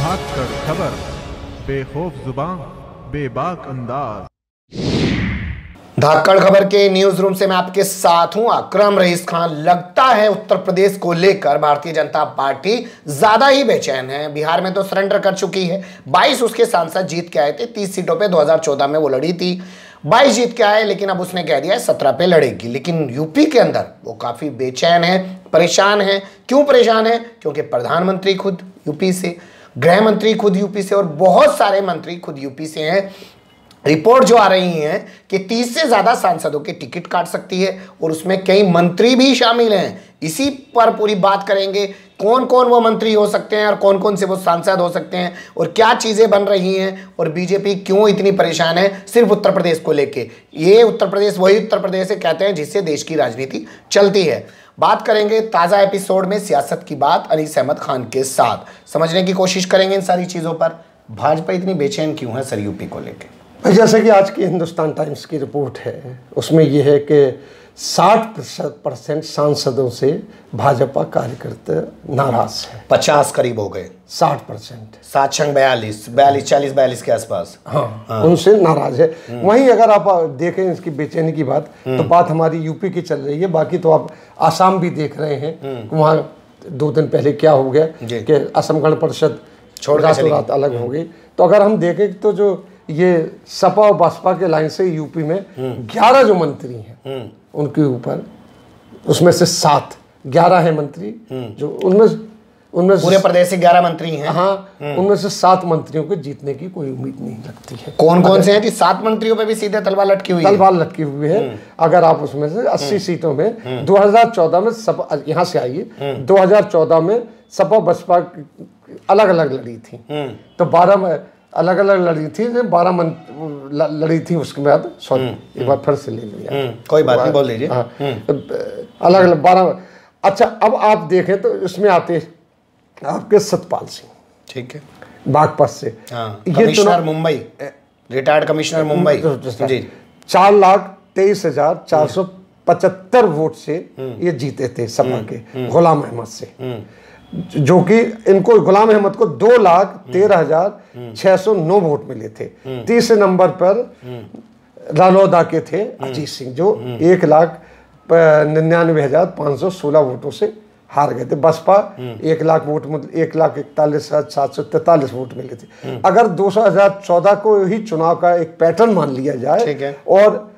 धाकड़ खबर, बेखौफ जुबान, बेबाक अंदाज। धाकड़ खबर के न्यूज रूम से मैं आपके साथ हूं अकरम रईस खान। लगता है उत्तर प्रदेश को लेकर भारतीय जनता पार्टी ज्यादा ही बेचैन है। बिहार में तो सरेंडर कर चुकी है, 22 उसके सांसद जीत के आए थे, 30 सीटों पे 2014 में वो लड़ी थी, 22 जीत के आए, लेकिन अब उसने कह दिया है 17 पे लड़ेगी। लेकिन यूपी के अंदर वो काफी बेचैन है, परेशान है। क्यों परेशान है? क्योंकि प्रधानमंत्री खुद यूपी से, गृह मंत्री खुद यूपी से और बहुत सारे मंत्री खुद यूपी से हैं। रिपोर्ट जो आ रही है कि 30 से ज्यादा सांसदों के टिकट काट सकती है और उसमें कई मंत्री भी शामिल हैं। इसी पर पूरी बात करेंगे, कौन कौन वो मंत्री हो सकते हैं और कौन कौन से वो सांसद हो सकते हैं और क्या चीजें बन रही हैं और बीजेपी क्यों इतनी परेशान है सिर्फ उत्तर प्रदेश को लेके। ये उत्तर प्रदेश वही उत्तर प्रदेश है कहते हैं जिससे देश की राजनीति चलती है। बात करेंगे ताजा एपिसोड में सियासत की बात अनीस अहमद खान के साथ, समझने की कोशिश करेंगे इन सारी चीजों पर। भाजपा इतनी बेचैन क्यों है सर यूपी को लेकर? जैसे कि आज की हिंदुस्तान टाइम्स की रिपोर्ट है, उसमें यह है कि 60% सांसदों से भाजपा कार्यकर्ता नाराज है। 50 करीब हो गए, 60%, 7 संग 42 के आसपास। हाँ, उनसे नाराज है। वहीं अगर आप देखें इसकी बेचैनी की बात, तो बात हमारी यूपी की चल रही है, बाकी तो आप आसाम भी देख रहे हैं। वहाँ 2 दिन पहले क्या हो गया कि असम गण परिषद रातों रात अलग हो गई। तो अगर हम देखें तो जो ये सपा और बसपा के लाइन से यूपी में 11 जो मंत्री हैं उनके ऊपर, उसमें से 11 है मंत्री, जो उनमें पूरे प्रदेश से 11 मंत्री हैं। हाँ, उनमें से 7 मंत्रियों को जीतने की कोई उम्मीद नहीं लगती है। कौन कौन से हैं? 7 मंत्रियों पे भी सीधे तलवार लटकी हुई है। तलवार लटकी हुई है। अगर आप उसमें से 80 सीटों में 2014 में सपा, यहाँ से आइए, 2014 में सपा बसपा अलग अलग लड़ी थी, तो 12 अलग अलग लड़ी थी, 12 लड़ी थी। उसके बाद सॉरी, एक बार फिर से ले लिया, कोई बात नहीं, बोल लीजिए। अलग अलग 12। अच्छा, अब आप देखें तो इसमें आते आपके सतपाल सिंह, ठीक है, बागपत से, commissioner Mumbai, retired commissioner Mumbai ji, 4,23,475 vote से ये जीते थे सपा के गुलाम अहमद से, जो कि इनको गुलाम अहमद को 2,13,609 वोट मिले थे। तीसरे नंबर पर रालोदा के थे अजीत सिंह, जो 1,99,516 वोटों से हार गए थे। बसपा 1,41,743 वोट मिले थे। अगर 2014 को ही चुनाव का एक पैटर्न मान लिया जाए और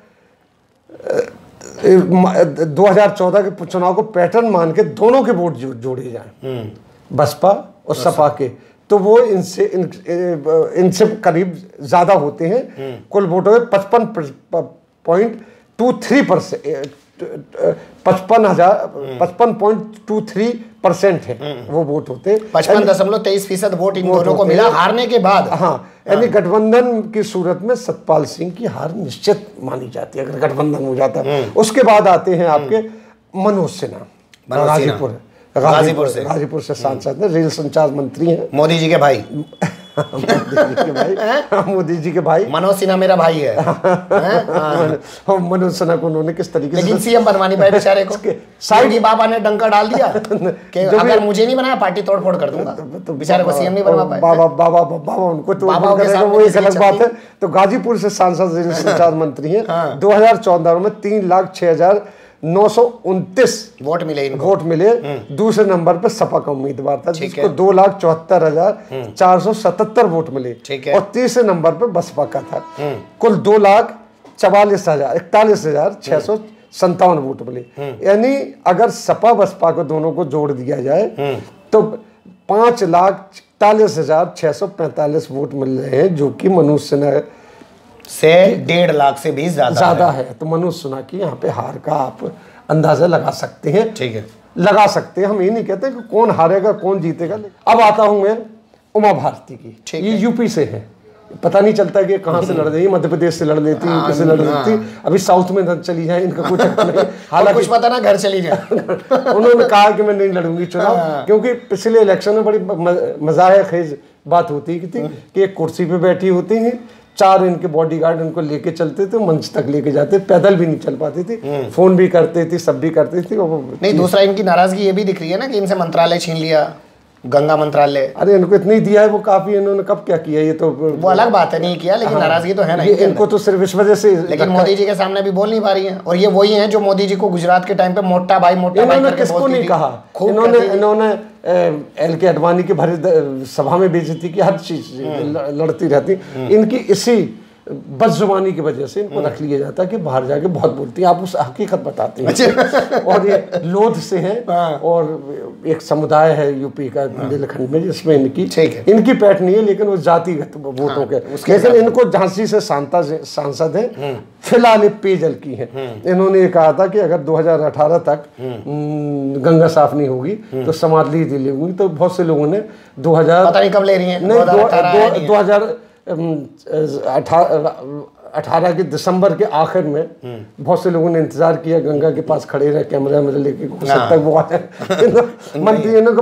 2014 के चुनाव को पैटर्न मान के दोनों के वोट जोड़े जाएं, बसपा और सपा के, तो वो इनसे करीब ज्यादा होते हैं। कुल वोटों में 55.23%, 55.23% है वो वोट होते। 55.23% वोट इन दोनों को मिला हारने के बाद। हाँ, यानी गठबंधन की सूरत में सतपाल सिंह की हार निश्चित मानी जाती है अगर गठबंधन हो जाता है। उसके बाद आते हैं आपके मनोज सिन्हा, गाजीपुर से सांसद है, रेल संचार मंत्री हैं, मोदी जी के भाई। मोदी जी के भाई। मनोज सिन्हा मेरा भाई है। मनोज सिन्हा को उन्होंने किस तरीके से, लेकिन सीएम बनवा नहीं पाए बेचारे को। योगी बाबा ने डंका डाल दिया कि अगर मुझे नहीं बनाया पार्टी तोड़फोड़ कर दूंगा, तो बेचारे को सीएम नहीं बनवा पाए। बाबा उनको तो वो एक अलग बात है। तो गाजीपुर से सांसद रेल संचार मंत्री हैं। 2014 में 3,06,929 वोट मिले। दूसरे नंबर पे सपा का उम्मीदवार था जिसको 2,74,477 वोट मिले और तीसरे नंबर पे बसपा का था। कुल 2,41,657 वोट मिले। यानी अगर सपा बसपा को दोनों को जोड़ दिया जाए तो 5,41,645 वोट मिल रहे हैं, जो कि मनोज सिन्हा से 1.5 लाख से भी ज्यादा है। तो मनोज सिन्हा की यहाँ पे हार का आप अंदाजा लगा सकते हैं। ठीक है, लगा सकते हैं। हम ये नहीं कहते कि कौन हारेगा कौन जीतेगा। अब आता हूं मैं उमा भारती की, ये यूपी से है। पता नहीं चलता कि कहाँ से लड़ रही है, मध्य प्रदेश से लड़ लेती है, यूपी से लड़ लेती, अभी साउथ में चली जाए, इनका कुछ नहीं। हालांकि कुछ पता ना घर चली जाए। उन्होंने कहा कि मैं नहीं लड़ूंगी चुनाव, क्योंकि पिछले इलेक्शन में बड़ी मजाक बात होती थी कि एक कुर्सी पे बैठी होती है, 4 इनके बॉडीगार्ड इनको लेके चलते थे, मंच तक लेके जाते, पैदल भी नहीं चल पाती थी, फोन भी करते थे, सब भी करते थे। नहीं, दूसरा इनकी नाराजगी ये भी दिख रही है ना कि इनसे मंत्रालय छीन लिया, गंगा मंत्रालय। अरे इनको इतनी दिया है वो काफी, इन्होंने कब क्या किया ये तो वो अलग बात है, नहीं किया, लेकिन नाराजगी तो है ना इनको तो सिर्फ इस वजह से। लेकिन मोदी जी के सामने भी बोल नहीं पा रही है, और ये वही है जो मोदी जी को गुजरात के टाइम पे मोटा भाई इन्होंने किसको नहीं कहा, इन्होंने एल के अडवाणी के भरे सभा में बेइज्जती की, हर चीज लड़ती रहती। इनकी इसी बदजुबानी की वजह से इनको रख लिया जाता है कि बाहर जाके बहुत बोलती है, आप उस हकीकत बताते हैं। और ये लोध से है, और एक समुदाय है यूपी का बुंदेलखंड में जिसमें इनकी पैठ नहीं है, लेकिन वो जातिगत वोटों के। लेकिन इनको झांसी से सांसद है, फिलहाल ये पेयजल की है। इन्होंने ये कहा था कि अगर 2018 तक गंगा साफ नहीं होगी तो समाधि लेंगी। तो बहुत से लोगों ने 2000 पता नहीं कब ले रही हैं, नहीं 2018 के दिसंबर के आखिर में बहुत से लोगों ने इंतजार किया, गंगा के पास खड़े रहे कैमरा में लेके, हो सकता है वो आए। मंत्री को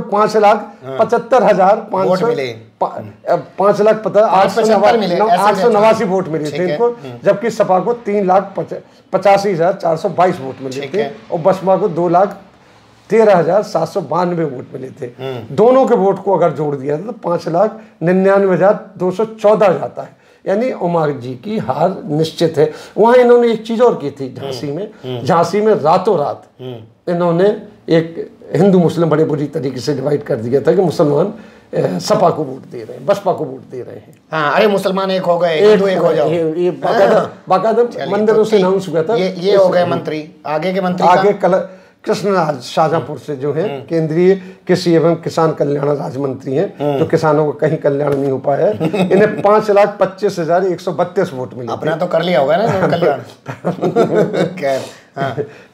5,85,889 वोट मिले थे इनको, जबकि सपा को 3,85,422 वोट मिले थे, और बसपा को 2,13,792 वोट मिले थे। दोनों के वोट को अगर जोड़ दिया था तो 5,99,214 जाता है, यानी उमर जी की हार निश्चित है। वहां इन्होंने एक चीज और की थी झांसी में रातों रात इन्होंने एक हिंदू मुस्लिम बड़े बुरी तरीके से डिवाइड कर दिया था कि मुसलमान सपा को वोट दे रहे हैं, बसपा को वोट दे रहे हैं। हाँ, अरे मुसलमान एक हो गए, हिंदू एक हो जाओ, ये बाकायदा मंदिरों से अनाउंस हुआ था। ये हो गए मंत्री। आगे के मंत्री आगे कृष्णराज शाहजहांपुर से जो है केंद्रीय कृषि एवं किसान कल्याण राज्य मंत्री हैं, जो किसानों का कहीं कल्याण नहीं हो पाया है। इन्हें 5,25,132 वोट मिले। अपना तो कर लिया होगा ना कल्याण।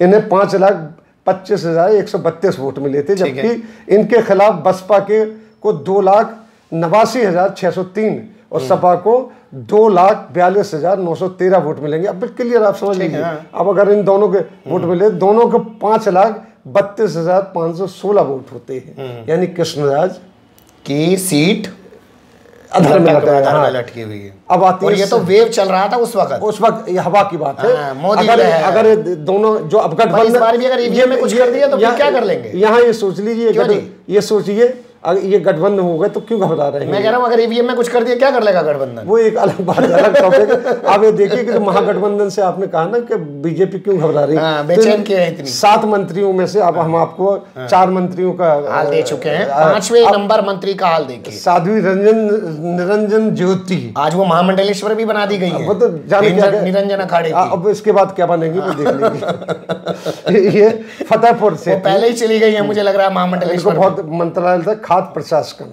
इन्हें 5,25,132 वोट मिले थे, जबकि इनके खिलाफ बसपा को 2,89,603 और सपा को 2,42,913 वोट मिलेंगे। अब क्लियर आप समझ लीजिए। अब अगर इन दोनों के वोट मिले, दोनों के 5,32,516 वोट होते हैं, यानी कृष्णराज की सीट अधर में लटकी हुई है। अब आती है, ये तो वेव चल रहा था उस वक्त ये हवा की बात है। मोदी अगर दोनों जो अब गठबंधन अगर ईवीएम में कुछ कर दिया तो क्या कर लेंगे? यहाँ ये सोच लीजिए, ये सोचिए ये गठबंधन हो गए तो क्यों घबरा रहे हैं? मैं कह रहा हूँ अगर ईवीएम में कुछ कर दिया क्या कर लेगा गठबंधन? वो एक अलग बात है, अलग टॉपिक है। आप ये देखिए कि महागठबंधन से आपने कहा ना कि बीजेपी क्यों घबरा रही है, बेचैन क्यों है इतनी? 7 मंत्रियों में से अब हम आपको 4 मंत्रियों का हाल दे चुके हैं। 5वें नंबर मंत्री का हाल देखिए, साध्वी निरंजन ज्योति। आज वो महामंडलेश्वर भी बना दी गई है, वो तो जाने क्या निरंजन अखाड़े। अब इसके बाद क्या बनेंगे वो देख लीजिए। ये फतेहपुर से पहले ही चली गई है, मुझे लग रहा है महामंडलेश्वर। बहुत मंत्रालय था, खाद्य प्रशासन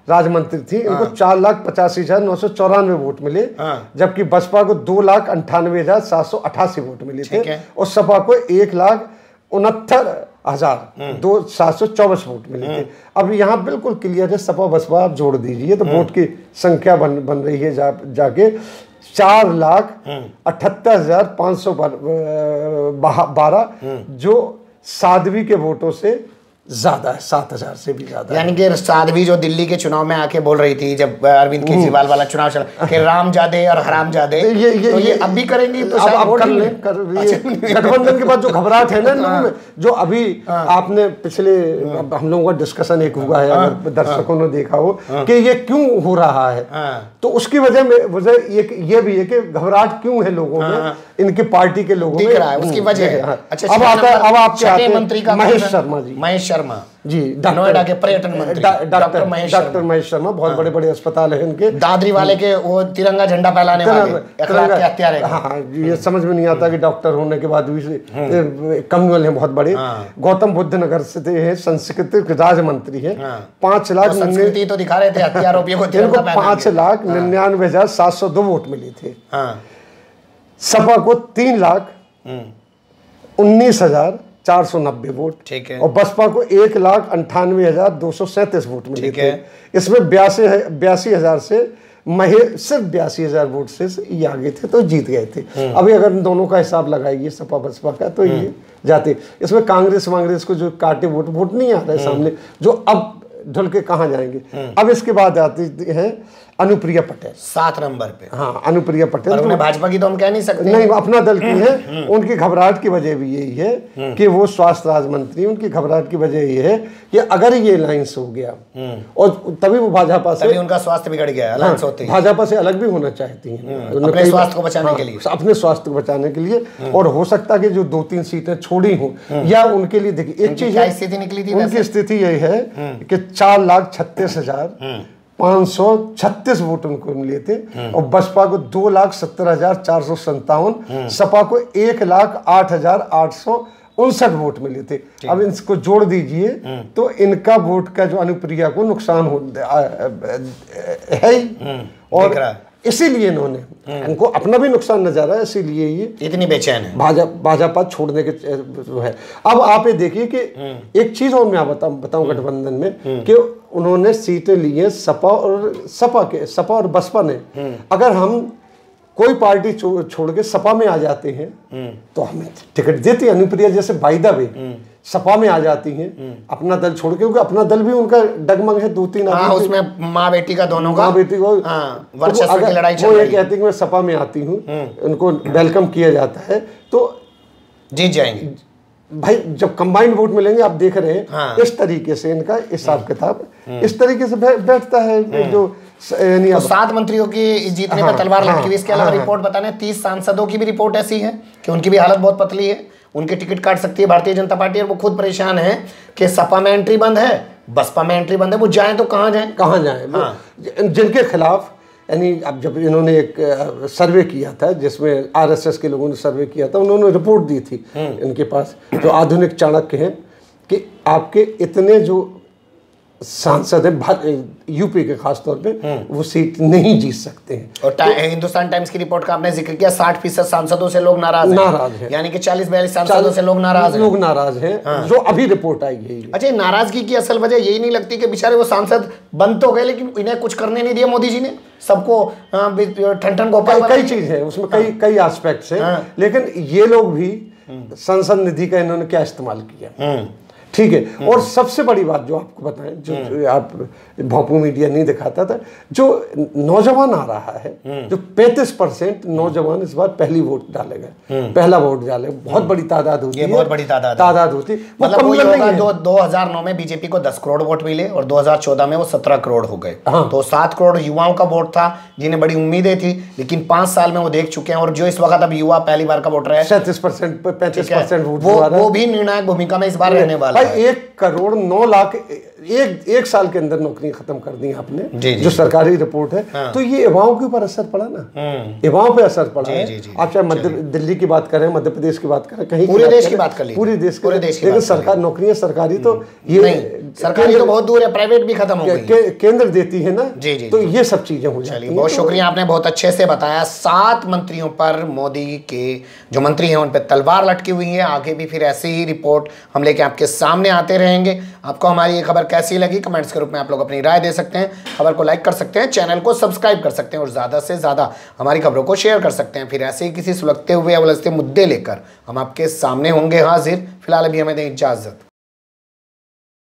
राज्य मंत्री थी। इनको 4,85,994 वोट मिले, जबकि बसपा को 2,98,788 वोट मिले थे, और सपा को 1,69,724 वोट मिले थे। अब यहाँ बिल्कुल क्लियर है, सपा बसपा आप जोड़ दीजिए तो वोट की संख्या बन रही है जाके 4,78,512, जो साध्वी के वोटों से ज्यादा है, 7,000 से भी ज्यादा। यानी कि साध्वी जो दिल्ली के चुनाव में आके बोल रही थी जब अरविंद केजरीवाल वाला चुनाव चला कि रामजादे और हरामजादे, तो ये अब भी करेंगी तो अब कर लें। गठबंधन के बाद जो घबराहट है ना लोगों में, जो अभी आपने पिछले हम लोगों का डिस्कशन एक हुआ है, अगर दर्शकों ने देखा हो कि ये क्यों हो रहा है, तो उसकी वजह ये भी है कि घबराहट क्यों है लोगों में, इनकी पार्टी के लोगों में, उसकी वजह। अब आपके मंत्री का महेश शर्मा जी, जी नोएडा के पर्यटन मंत्री डॉक्टर महेश शर्मा, बहुत बड़े बड़े अस्पताल है इनके। दादरी वाले के वो तिरंगा झंडा फहलाने वाले हत्यारे। हाँ, ये समझ में नहीं आता कि डॉक्टर होने के बाद भी कम्युनल है बहुत बड़े। गौतम बुद्ध नगर से है, सांस्कृतिक राज्य मंत्री है। 5 लाख संस्कृति तो दिखा रहे थे हत्यारोपियों को, 5,99,702 वोट मिले थे। सपा को 3,19,490 वोट, ठीक है, और बसपा को 1,98,237 वोट मिले थे। इसमें 82,000 से सिर्फ 82,000 वोट से ये आगे थे, तो जीत गए थे। अभी अगर इन दोनों का हिसाब लगाइए सपा बसपा का, तो ये जाते। इसमें कांग्रेस वांग्रेस को जो काटे वोट नहीं आ रहा है सामने, जो अब ढुल के कहाँ जाएंगे। अब इसके बाद आती है अनुप्रिया पटेल 7 नंबर पे। हाँ, अनुप्रिया पटेल और उन्हें भाजपा की तो हम कह नहीं सकते। नहीं, अपना दल की है। उनकी घबराहट की वजह भी यही है कि वो स्वास्थ्य राज्य मंत्री, उनकी घबराहट की वजह ये है कि अगर ये अलायंस हो गया और तभी वो भाजपा से, तभी उनका स्वास्थ्य बिगड़ गया अलायंस होते ही, भाजपा से अलग भी होना चाहती हैं अपने स्वास्थ्य को बचाने के लिए, अपने स्वास्थ्य को बचाने के लिए। और हो सकता है कि जो 2-3 सीटें छोड़ी हों या उनके लिए, देखिए एक चीज स्थिति निकली थी, उनकी स्थिति यही है कि 4,36,536 वोट उनको मिले थे और बसपा को 2,70,457, सपा को 1,08,859 वोट मिले थे। अब इसको जोड़ दीजिए तो इनका वोट का जो अनुप्रिया को नुकसान है ही। और इसीलिए इन्होंने, उनको अपना भी नुकसान नजर आ, इसीलिए ये इतनी बेचैन है भाजपा छोड़ने के है। अब आप ये देखिए कि एक चीज और मैं बताऊं गठबंधन में कि उन्होंने सीटें ली हैं सपा और बसपा ने। अगर हम कोई पार्टी छोड़ के सपा में आ जाते हैं तो हमें टिकट देती है। अनुप्रिया जैसे बाय द वे सपा में आ जाती हैं अपना दल छोड़ के, क्योंकि अपना दल भी उनका डगमग है 2-3 उसमें माँ बेटी का दोनों का, माँ बेटी को वर्चस्व की लड़ाई चल रही है। वो ये कहती है कि मैं सपा में आती हूँ, उनको वेलकम किया जाता है तो जीत जाएंगे भाई। जब कंबाइंड वोट मिलेंगे, आप देख रहे हैं इस तरीके से इनका हिसाब किताब इस तरीके से बैठता है। जो तो 7 मंत्रियों की जीतने पर तलवार लटकी हुई। इसके अलावा रिपोर्ट बताने 30 सांसदों की भी रिपोर्ट ऐसी है कि उनकी भी हालत बहुत पतली है, उनके टिकट काट सकती है भारतीय जनता पार्टी। और वो खुद परेशान है कि सपा में एंट्री बंद है, बसपा में एंट्री बंद है, वो जाएं तो कहाँ जाएं। जिनके खिलाफ, यानी अब जब इन्होंने एक सर्वे किया था जिसमें आरएसएस के लोगों ने सर्वे किया था, उन्होंने रिपोर्ट दी थी इनके पास, जो आधुनिक चाणक्य हैं, कि आपके इतने जो सांसद हैं यूपी के खास तौर पे, वो सीट नहीं जीत सकते हैं। और हिंदुस्तान टाइम्स की रिपोर्ट का आपने जिक्र किया, 60% सांसदों से लोग नाराज हैं। यानी कि 40-42 सांसदों से लोग नाराज हैं, जो अभी रिपोर्ट आई है। अच्छा, नाराजगी की असल वजह यही नहीं लगती कि बेचारे वो सांसद बंद तो गए लेकिन इन्हें कुछ करने नहीं दिया मोदी जी ने, सबको ठन गोपाल, कई चीज है उसमें, कई एस्पेक्ट्स हैं। लेकिन ये लोग भी संसद निधि का इन्होंने क्या इस्तेमाल किया, ठीक है। और सबसे बड़ी बात जो आपको बताएं, जो आप भोंपू मीडिया नहीं दिखाता था, जो नौजवान आ रहा है, जो 35% नौजवान इस बार पहला वोट डाले। बहुत बड़ी तादाद होती है, बहुत बड़ी तादाद होती। मतलब 2009 में बीजेपी को 10 करोड़ वोट मिले और 2014 में वो 17 करोड़ हो गए। तो 7 करोड़ युवाओं का वोट था जिन्हें बड़ी उम्मीदें थी, लेकिन 5 साल में वो देख चुके हैं। और जो इस वक्त अब युवा पहली बार का वोटर है 37%, 35% वोट, वो भी निर्णायक भूमिका में इस बार रहने वाला है। 1,09,00,000 एक साल के अंदर नौकरी खत्म कर दी आपने, जो सरकारी रिपोर्ट है। तो ये युवाओं के ऊपर असर पड़ा ना, युवाओं पे असर पड़ा है। आप चाहे मध्य दिल्ली की बात करें, मध्य प्रदेश की बात करें, कहीं पूरे देश की बात कर ली, पूरे देश की, लेकिन सरकार नौकरियां सरकारी तो ये सरकारी तो बहुत दूर है, प्राइवेट भी खत्म हो गई, केंद्र देती है ना। तो ये सब चीजें हो जाती हैं। बहुत शुक्रिया, आपने बहुत अच्छे से बताया। 7 मंत्रियों पर मोदी के जो मंत्री हैं उन पर तलवार लटकी हुई है। आगे भी फिर ऐसी ही रिपोर्ट हम लेके आपके सामने आते रहेंगे। आपको हमारी ये खबर कैसी लगी कमेंट्स के रूप में आप लोग अपनी राय दे सकते हैं। खबर को लाइक कर सकते हैं, चैनल को सब्सक्राइब कर सकते हैं और ज़्यादा से ज़्यादा हमारी खबरों को शेयर कर सकते हैं। फिर ऐसे ही किसी सुलगते हुए या उलझते मुद्दे लेकर हम आपके सामने होंगे हाजिर। फिलहाल अभी हमें दें इजाज़त।